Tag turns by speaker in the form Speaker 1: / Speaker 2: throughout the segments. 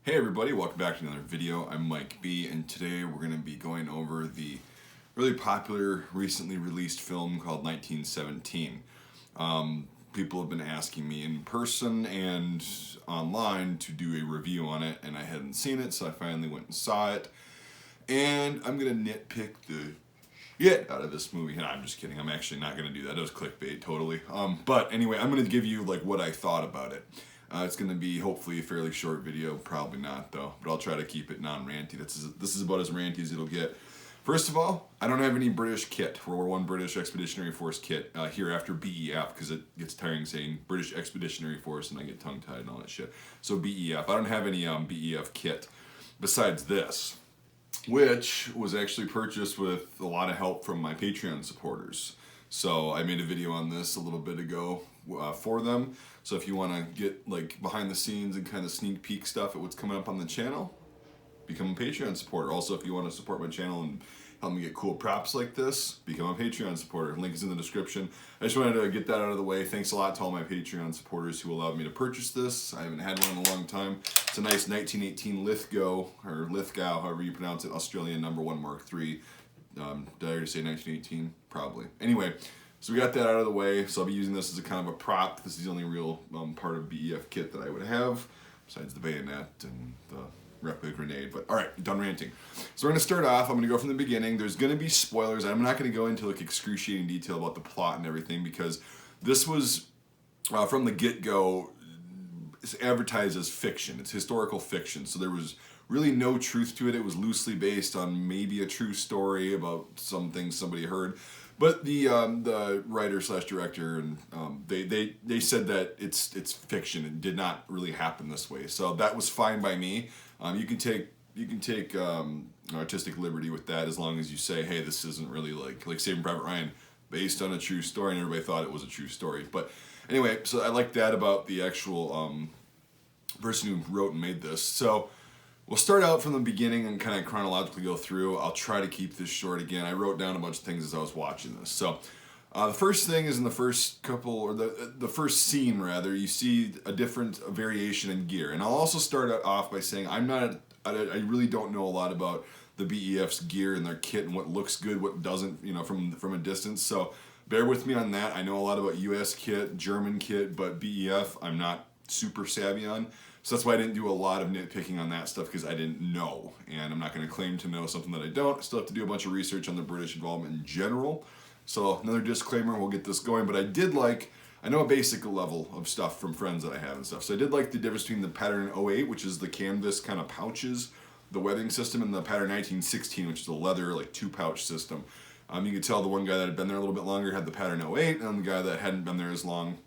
Speaker 1: Hey everybody, welcome back to another video. I'm Mike B, and today we're going to be going over the really popular, recently released film called 1917. People have been asking me in person and online to do a review on it, and I hadn't seen it, so I finally went and saw it. And I'm going to nitpick the shit out of this movie. No, I'm just kidding. I'm actually not going to do that. That was clickbait, totally. But anyway, I'm going to give you like what I thought about it. It's going to be hopefully a fairly short video, probably not though, but I'll try to keep it non-ranty. This is about as ranty as it'll get. First of all, I don't have any British kit, World War I British Expeditionary Force kit here after BEF, because it gets tiring saying British Expeditionary Force and I get tongue-tied and all that shit. So BEF. I don't have any BEF kit besides this, which was actually purchased with a lot of help from my Patreon supporters. So I made a video on this a little bit ago for them. So if you want to get like behind the scenes and kind of sneak peek stuff at what's coming up on the channel, become a Patreon supporter. Also, if you want to support my channel and help me get cool props like this, become a Patreon supporter. Link is in the description. I just wanted to get that out of the way. Thanks a lot to all my Patreon supporters who allowed me to purchase this. I haven't had one in a long time. It's a nice 1918 Lithgow, or Lithgow, however you pronounce it, Australian #1 Mark III. Did I already say 1918? Probably. Anyway, so we got that out of the way. So I'll be using this as a kind of a prop. This is the only real part of BEF kit that I would have, besides the bayonet and the replica grenade. But all right, done ranting. So we're going to start off. I'm going to go from the beginning. There's going to be spoilers. I'm not going to go into like excruciating detail about the plot and everything, because this was from the get-go advertised as fiction. It's historical fiction. So there was really no truth to it. It was loosely based on maybe a true story about something somebody heard. But the writer slash director and they said that it's fiction. It did not really happen this way. So that was fine by me. You can take artistic liberty with that, as long as you say, hey, this isn't really like Saving Private Ryan, based on a true story, and everybody thought it was a true story. But anyway, so I like that about the actual person who wrote and made this. So we'll start out from the beginning and kind of chronologically go through. I'll try to keep this short again. I wrote down a bunch of things as I was watching this. So the first thing is in the first couple, or the first scene rather, you see a different variation in gear. And I'll also start off by saying I really don't know a lot about the BEF's gear and their kit and what looks good, what doesn't, from a distance. So bear with me on that. I know a lot about US kit, German kit, but BEF I'm not super savvy on. So that's why I didn't do a lot of nitpicking on that stuff, because I didn't know. And I'm not going to claim to know something that I don't. I still have to do a bunch of research on the British involvement in general. So another disclaimer, we'll get this going. But I know a basic level of stuff from friends that I have and stuff. So I did like the difference between the pattern 08, which is the canvas kind of pouches, the webbing system, and the pattern 1916, which is a leather like 2-pouch system. You could tell the one guy that had been there a little bit longer had the pattern 08, and the guy that hadn't been there as long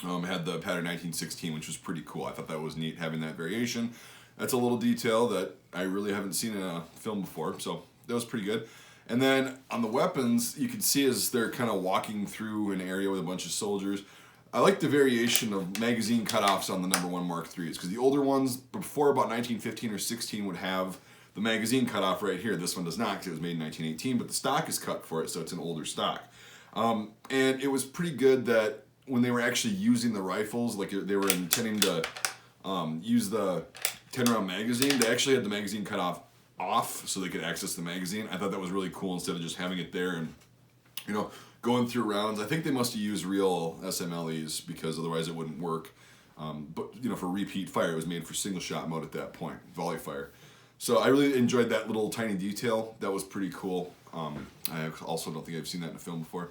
Speaker 1: had the pattern 1916, which was pretty cool. I thought that was neat, having that variation. That's a little detail that I really haven't seen in a film before, so that was pretty good. And then on the weapons, you can see as they're kind of walking through an area with a bunch of soldiers, I like the variation of magazine cutoffs on the #1 Mark IIIs, because the older ones before about 1915 or 16 would have the magazine cutoff right here. This one does not, because it was made in 1918, but the stock is cut for it, so it's an older stock. And it was pretty good that when they were actually using the rifles, like they were intending to use the 10-round magazine, they actually had the magazine cut off so they could access the magazine. I thought that was really cool, instead of just having it there and going through rounds. I think they must have used real SMLEs, because otherwise it wouldn't work. But for repeat fire, it was made for single shot mode at that point, volley fire. So I really enjoyed that little tiny detail. That was pretty cool. I also don't think I've seen that in a film before.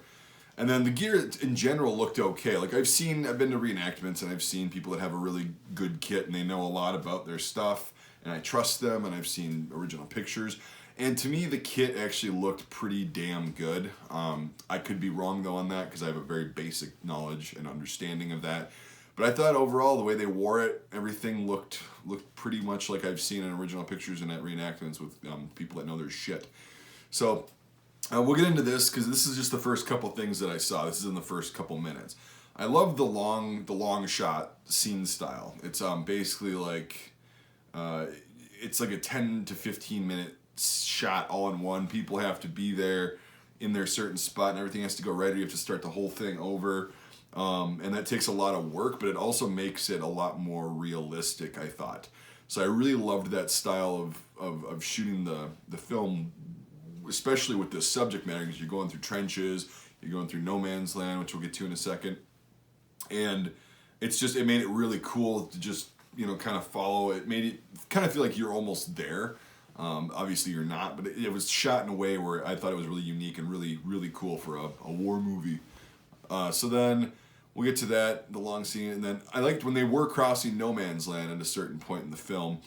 Speaker 1: And then the gear in general looked okay. Like I've been to reenactments, and I've seen people that have a really good kit and they know a lot about their stuff, and I trust them, and I've seen original pictures. And to me, the kit actually looked pretty damn good. I could be wrong though on that, because I have a very basic knowledge and understanding of that. But I thought overall, the way they wore it, everything looked pretty much like I've seen in original pictures and at reenactments with people that know their shit. So we'll get into this, because this is just the first couple things that I saw. This is in the first couple minutes. I love the long shot scene style. It's basically like it's like a 10 to 15 minute shot all in one. People have to be there in their certain spot, and everything has to go right, or you have to start the whole thing over. And that takes a lot of work, but it also makes it a lot more realistic, I thought. So I really loved that style of shooting the film, especially with this subject matter, because you're going through trenches, you're going through no man's land, which we'll get to in a second. And it made it really cool to just, kind of follow. It made it kind of feel like you're almost there. Obviously you're not, but it was shot in a way where I thought it was really unique and really, really cool for a war movie. So then we'll get to that, the long scene, and then I liked when they were crossing no man's land at a certain point in the film.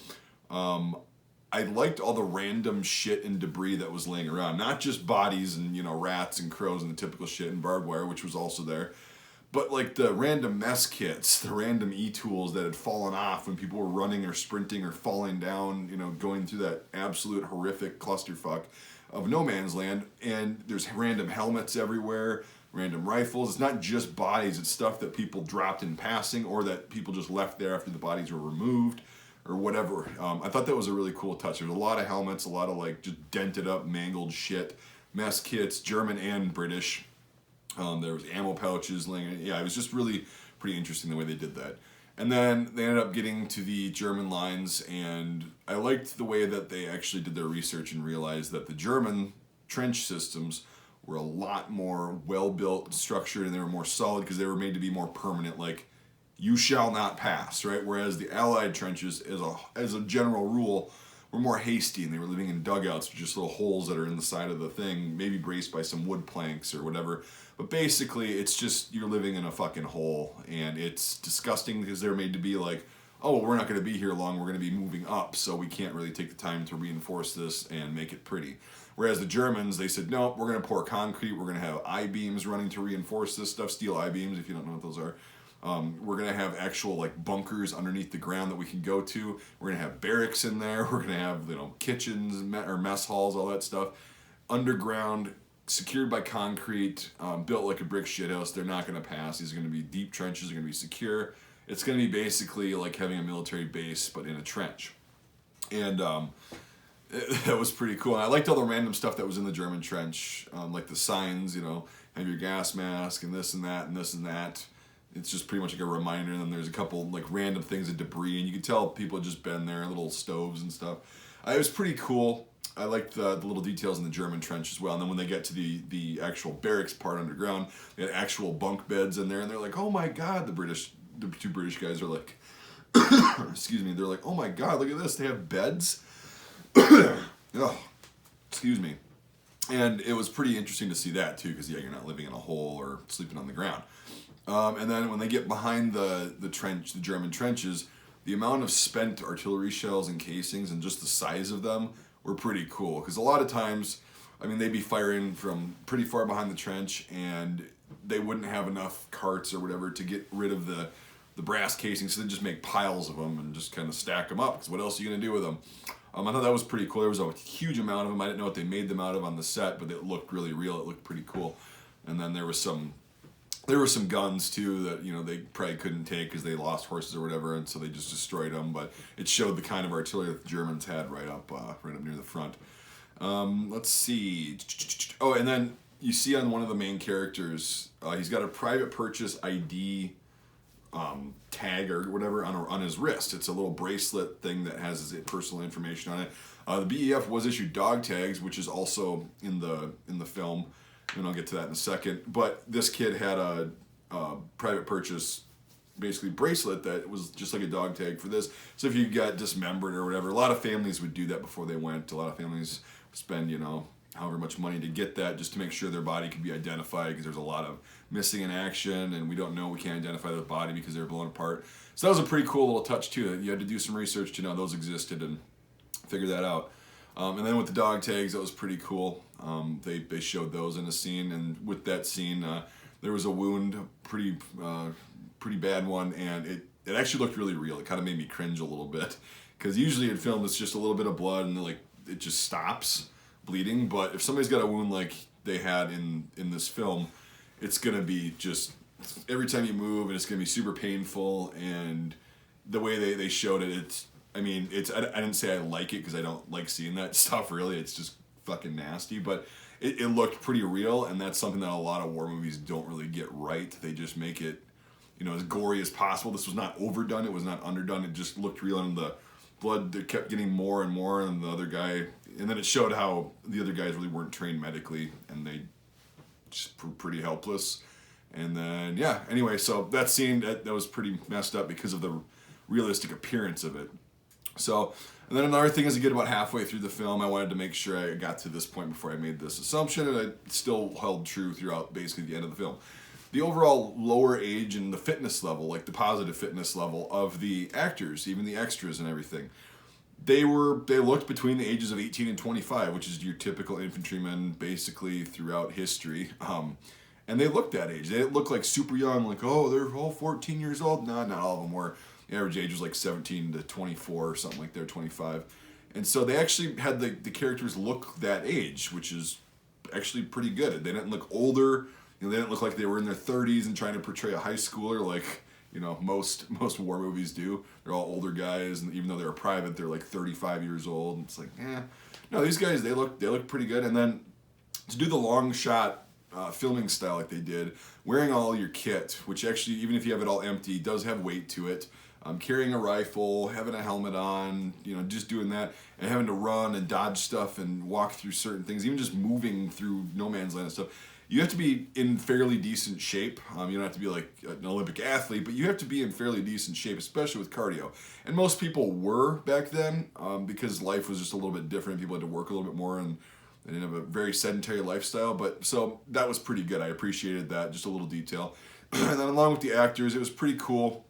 Speaker 1: I liked all the random shit and debris that was laying around. Not just bodies and, rats and crows and the typical shit and barbed wire, which was also there. But like the random mess kits, the random e-tools that had fallen off when people were running or sprinting or falling down, going through that absolute horrific clusterfuck of no man's land. And there's random helmets everywhere, random rifles. It's not just bodies, it's stuff that people dropped in passing or that people just left there after the bodies were removed or whatever. I thought that was a really cool touch. There was a lot of helmets, a lot of like just dented up, mangled shit, mess kits, German and British. There was ammo pouches laying. Yeah, it was just really pretty interesting the way they did that. And then they ended up getting to the German lines, and I liked the way that they actually did their research and realized that the German trench systems were a lot more well-built and structured, and they were more solid because they were made to be more permanent, like, you shall not pass, right? Whereas the Allied trenches, as a general rule, were more hasty, and they were living in dugouts with just little holes that are in the side of the thing, maybe braced by some wood planks or whatever. But basically, it's just you're living in a fucking hole, and it's disgusting because they're made to be like, oh, well, we're not going to be here long, we're going to be moving up, so we can't really take the time to reinforce this and make it pretty. Whereas the Germans, they said, no, we're going to pour concrete, we're going to have I-beams running to reinforce this stuff, steel I-beams, if you don't know what those are. We're going to have actual like bunkers underneath the ground that we can go to. We're going to have barracks in there. We're going to have kitchens or mess halls, all that stuff. Underground, secured by concrete, built like a brick shithouse. They're not going to pass. These are going to be deep trenches. They're going to be secure. It's going to be basically like having a military base, but in a trench. And that was pretty cool. And I liked all the random stuff that was in the German trench, like the signs, have your gas mask and this and that and this and that. It's just pretty much like a reminder, and then there's a couple like random things of debris, and you can tell people had just been there, little stoves and stuff. It was pretty cool. I liked the little details in the German trench as well. And then when they get to the actual barracks part underground, they had actual bunk beds in there, and they're like, oh my god, the two British guys are like, excuse me, they're like, oh my god, look at this, they have beds? Oh, excuse me. And it was pretty interesting to see that too, because you're not living in a hole or sleeping on the ground. And then when they get behind the German trenches, the amount of spent artillery shells and casings and just the size of them were pretty cool. Because a lot of times, they'd be firing from pretty far behind the trench, and they wouldn't have enough carts or whatever to get rid of the brass casings, so they'd just make piles of them and just kind of stack them up, because what else are you going to do with them? I thought that was pretty cool. There was a huge amount of them. I didn't know what they made them out of on the set, but it looked really real. It looked pretty cool. And then there were some guns too that they probably couldn't take because they lost horses or whatever, and so they just destroyed them. But it showed the kind of artillery that the Germans had right up near the front. Let's see. Oh, and then you see on one of the main characters, he's got a private purchase ID tag or whatever on his wrist. It's a little bracelet thing that has his personal information on it. The BEF was issued dog tags, which is also in the film, and I'll get to that in a second. But this kid had a private purchase, basically bracelet that was just like a dog tag for this. So if you got dismembered or whatever, a lot of families would do that before they went. A lot of families spend however much money to get that, just to make sure their body can be identified, because there's a lot of missing in action, and we can't identify the body because they're blown apart. So that was a pretty cool little touch too. You had to do some research to know those existed and figure that out. And then with the dog tags, that was pretty cool. They showed those in a scene, and with that scene, there was a wound, pretty bad one, and it actually looked really real. It kind of made me cringe a little bit, because usually in film it's just a little bit of blood and it just stops bleeding. But if somebody's got a wound like they had in this film, it's gonna be just every time you move, and it's gonna be super painful. And the way they showed it, I didn't say I like it, because I don't like seeing that stuff really. It's just fucking nasty, but it looked pretty real, and that's something that a lot of war movies don't really get right. They just make it, as gory as possible. This was not overdone, it was not underdone, it just looked real, and the blood they kept getting more and more, and the other guy, and then it showed how the other guys really weren't trained medically, and they just were pretty helpless. And then anyway, so that scene that was pretty messed up because of the realistic appearance of it. So, and then another thing is, I get about halfway through the film, I wanted to make sure I got to this point before I made this assumption, and I still held true throughout basically the end of the film. The overall lower age and the fitness level, like the positive fitness level of the actors, even the extras and everything, they looked between the ages of 18 and 25, which is your typical infantryman basically throughout history. And they looked that age. They didn't look like super young, like, oh, they're all 14 years old. No, not all of them were. The average age was like 17 to 24 or something like that, 25. And so they actually had the characters look that age, which is actually pretty good. They didn't look older. They didn't look like they were in their 30s and trying to portray a high schooler like, most war movies do. They're all older guys, and even though they're a private, they're like 35 years old. And it's like, no, these guys, they look pretty good. And then to do the long shot filming style like they did, wearing all your kit, which actually, even if you have it all empty, does have weight to it. Carrying a rifle, having a helmet on, just doing that, and having to run and dodge stuff and walk through certain things, even just moving through no man's land and stuff. You have to be in fairly decent shape. You don't have to be like an Olympic athlete, but you have to be in fairly decent shape, especially with cardio. And most people were back then because life was just a little bit different. People had to work a little bit more, and they didn't have a very sedentary lifestyle. But so that was pretty good. I appreciated that, just a little detail. And then along with the actors, it was pretty cool.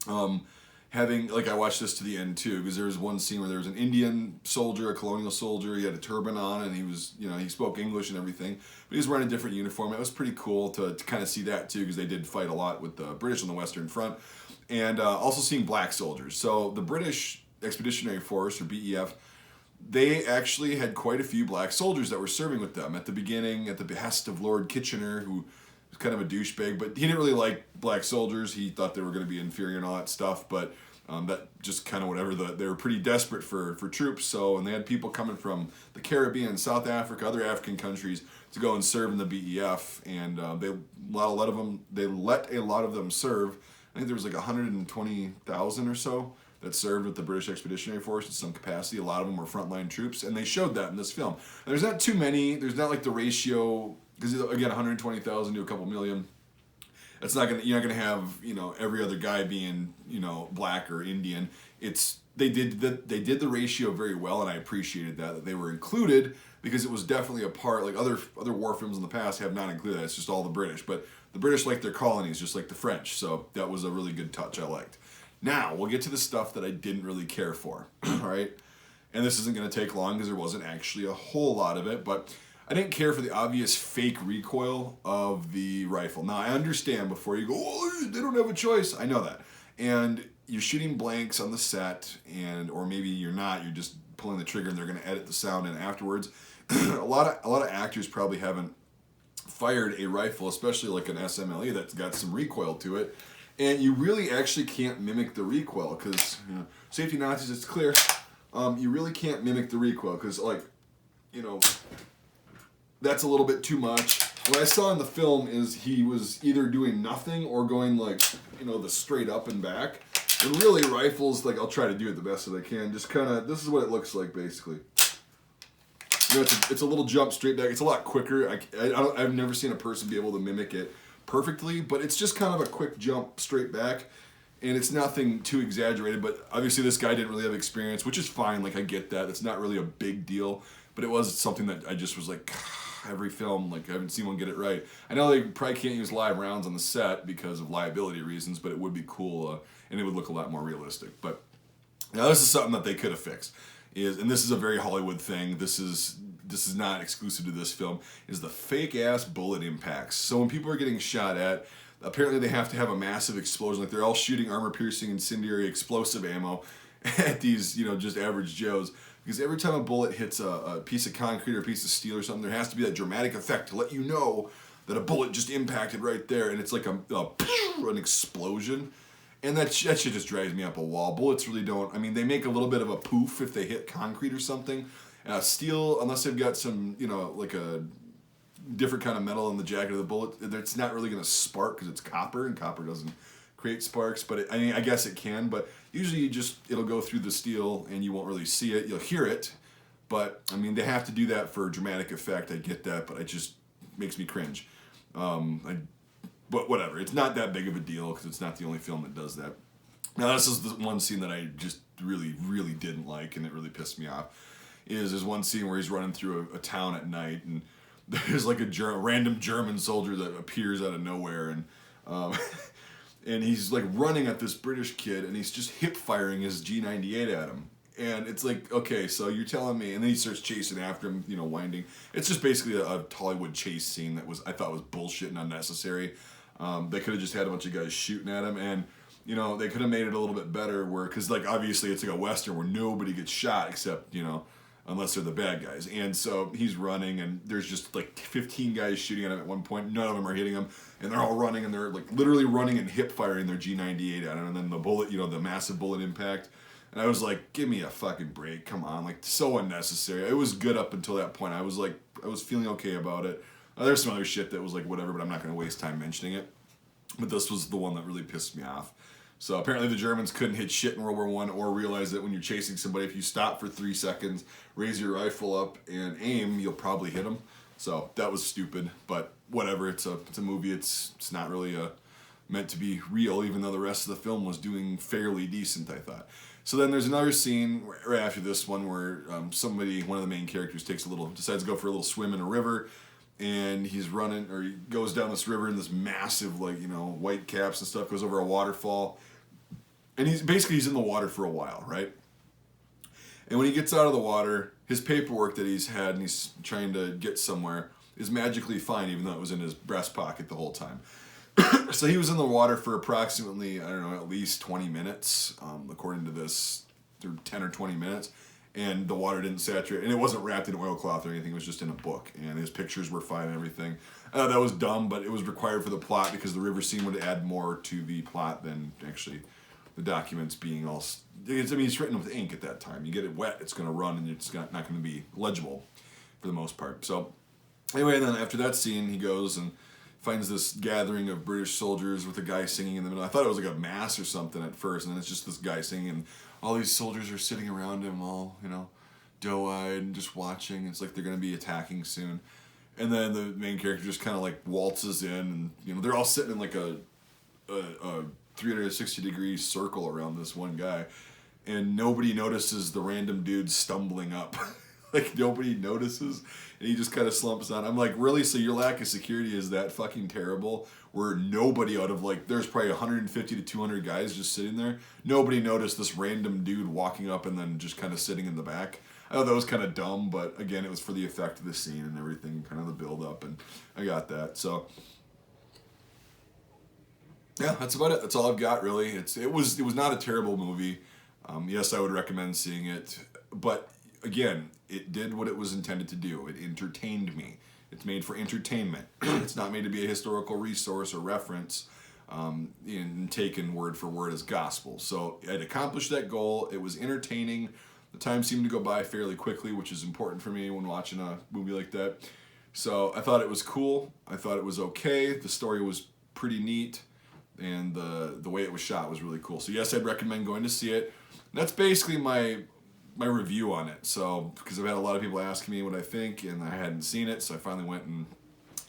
Speaker 1: I watched this to the end too, because there was one scene where there was an Indian soldier, a colonial soldier. He had a turban on, and he was, he spoke English and everything, but he was wearing a different uniform. It was pretty cool to kind of see that too, because they did fight a lot with the British on the Western Front, and also seeing black soldiers. So the British Expeditionary Force, or BEF, they actually had quite a few black soldiers that were serving with them at the beginning, at the behest of Lord Kitchener, who was kind of a douchebag, but he didn't really like black soldiers. He thought they were going to be inferior and all that stuff, but that just kind of whatever. They were pretty desperate for troops, so, and they had people coming from the Caribbean, South Africa, other African countries to go and serve in the BEF, and they let a lot of them serve. I think there was like 120,000 or so that served with the British Expeditionary Force in some capacity. A lot of them were frontline troops, and they showed that in this film. And there's not too many. There's not like the ratio, because again, 120,000 to a couple million. It's not gonna. You're not gonna have every other guy being black or Indian. They did the ratio very well, and I appreciated that they were included, because it was definitely a part. Like other war films in the past have not included that. It's just all the British, but the British like their colonies just like the French. So that was a really good touch. I liked. Now we'll get to the stuff that I didn't really care for. All right, and this isn't gonna take long because there wasn't actually a whole lot of it, but I didn't care for the obvious fake recoil of the rifle. Now, I understand before you go, oh, they don't have a choice. I know that. And you're shooting blanks on the set, or maybe you're not. You're just pulling the trigger and they're going to edit the sound in afterwards. a lot of actors probably haven't fired a rifle, especially like an SMLE that's got some recoil to it. And you really actually can't mimic the recoil because, safety Nazis, it's clear. You really can't mimic the recoil because, that's a little bit too much. What I saw in the film is he was either doing nothing or going the straight up and back. And really rifles, I'll try to do it the best that I can. Just kind of, this is what it looks like basically. It's a little jump straight back. It's a lot quicker. I've never seen a person be able to mimic it perfectly, but it's just kind of a quick jump straight back. And it's nothing too exaggerated, but obviously this guy didn't really have experience, which is fine. I get that. It's not really a big deal, but it was something that I just was like, every film, I haven't seen one get it right. I know they probably can't use live rounds on the set because of liability reasons, but it would be cool, and it would look a lot more realistic. But now this is something that they could have fixed. And this is a very Hollywood thing. This is not exclusive to this film. Is the fake ass bullet impacts. So when people are getting shot at, apparently they have to have a massive explosion. They're all shooting armor-piercing, incendiary, explosive ammo at these, just average Joes. Because every time a bullet hits a piece of concrete or a piece of steel or something, there has to be that dramatic effect to let you know that a bullet just impacted right there, and it's like an explosion. And that shit just drives me up a wall. Bullets really don't. I mean, they make a little bit of a poof if they hit concrete or something. Steel, unless they've got some, like a different kind of metal in the jacket of the bullet, it's not really going to spark because it's copper, and copper doesn't create sparks, but I mean, I guess it can, but usually it'll go through the steel and you won't really see it. You'll hear it, but I mean, they have to do that for dramatic effect. I get that, but it just makes me cringe. But whatever, it's not that big of a deal because it's not the only film that does that. Now, this is the one scene that I just really, really didn't like, and it really pissed me off. There's one scene where he's running through a town at night, and there's like a random German soldier that appears out of nowhere, and and he's like running at this British kid, and he's just hip firing his G98 at him. And it's like, okay, so you're telling me, and then he starts chasing after him, winding. It's just basically a Hollywood chase scene that I thought was bullshit and unnecessary. They could have just had a bunch of guys shooting at him, and they could have made it a little bit better, because like obviously it's like a western where nobody gets shot except unless they're the bad guys. And so he's running, and there's just like 15 guys shooting at him at one point. None of them are hitting him, and they're all running, and they're like literally running and hip firing their G98 at him, and then the bullet, the massive bullet impact. And I was like, give me a fucking break, come on, like so unnecessary. It was good up until that point. I was feeling okay about it. There's some other shit that was like whatever, but I'm not going to waste time mentioning it. But this was the one that really pissed me off. So apparently the Germans couldn't hit shit in World War I or realize that when you're chasing somebody, if you stop for 3 seconds, raise your rifle up and aim, you'll probably hit them. So that was stupid, but whatever. It's a movie. It's not really meant to be real, even though the rest of the film was doing fairly decent, I thought. So then there's another scene right after this one where one of the main characters decides to go for a little swim in a river, and he's running, or he goes down this river in this massive, white caps and stuff, goes over a waterfall, and he's in the water for a while, right? And when he gets out of the water, his paperwork that he's had and he's trying to get somewhere is magically fine, even though it was in his breast pocket the whole time. So he was in the water for approximately, I don't know, at least 20 minutes, according to this, 10 or 20 minutes, and the water didn't saturate, and it wasn't wrapped in oilcloth or anything, it was just in a book, and his pictures were fine and everything. That was dumb, but it was required for the plot because the river scene would add more to the plot than actually the documents being all... it's written with ink at that time. You get it wet, it's going to run, and it's not going to be legible for the most part. So anyway, and then after that scene, he goes and finds this gathering of British soldiers with a guy singing in the middle. I thought it was like a mass or something at first, and then it's just this guy singing, and all these soldiers are sitting around him all, doe-eyed and just watching. It's like they're going to be attacking soon. And then the main character just kind of like waltzes in, and, they're all sitting in like a 360-degree circle around this one guy, and nobody notices the random dude stumbling up. Like, nobody notices, and he just kind of slumps down. I'm like, really? So your lack of security is that fucking terrible, where nobody out of, there's probably 150 to 200 guys just sitting there, nobody noticed this random dude walking up and then just kind of sitting in the back? I thought that was kind of dumb, but again, it was for the effect of the scene and everything, kind of the build-up, and I got that. So yeah, that's about it. That's all I've got, really. It was not a terrible movie. Yes, I would recommend seeing it, but again, it did what it was intended to do. It entertained me. It's made for entertainment. It's not made to be a historical resource or reference and taken word for word as gospel. So it accomplished that goal. It was entertaining. The time seemed to go by fairly quickly, which is important for me when watching a movie like that. So I thought it was cool. I thought it was okay. The story was pretty neat, and the way it was shot was really cool. So yes, I'd recommend going to see it. And that's basically my review on it. So, because I've had a lot of people asking me what I think, and I hadn't seen it, so I finally went and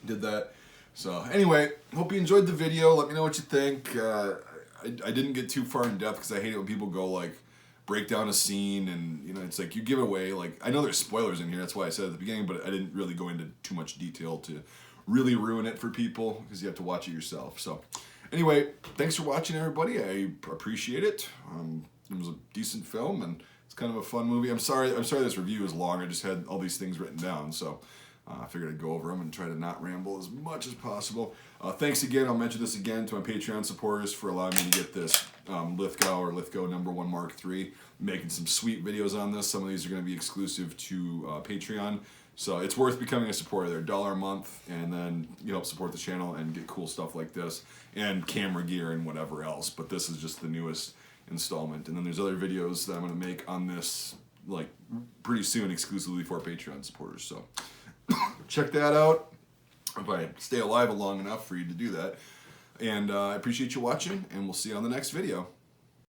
Speaker 1: did that. So anyway, hope you enjoyed the video. Let me know what you think. I didn't get too far in depth because I hate it when people go break down a scene, and it's like you give away, I know there's spoilers in here, that's why I said at the beginning, but I didn't really go into too much detail to really ruin it for people, because you have to watch it yourself. So anyway, thanks for watching, everybody. I appreciate it. It was a decent film, and it's kind of a fun movie. I'm sorry this review is long. I just had all these things written down, so I figured I'd go over them and try to not ramble as much as possible. Thanks again. I'll mention this again to my Patreon supporters for allowing me to get this Lithgow #1 Mark III. I'm making some sweet videos on this. Some of these are going to be exclusive to Patreon, so it's worth becoming a supporter. They're $1 a month, and then you help support the channel and get cool stuff like this and camera gear and whatever else. But this is just the newest installment, and then there's other videos that I'm going to make on this pretty soon exclusively for Patreon supporters, so check that out if I stay alive long enough for you to do that. And I appreciate you watching, and we'll see you on the next video.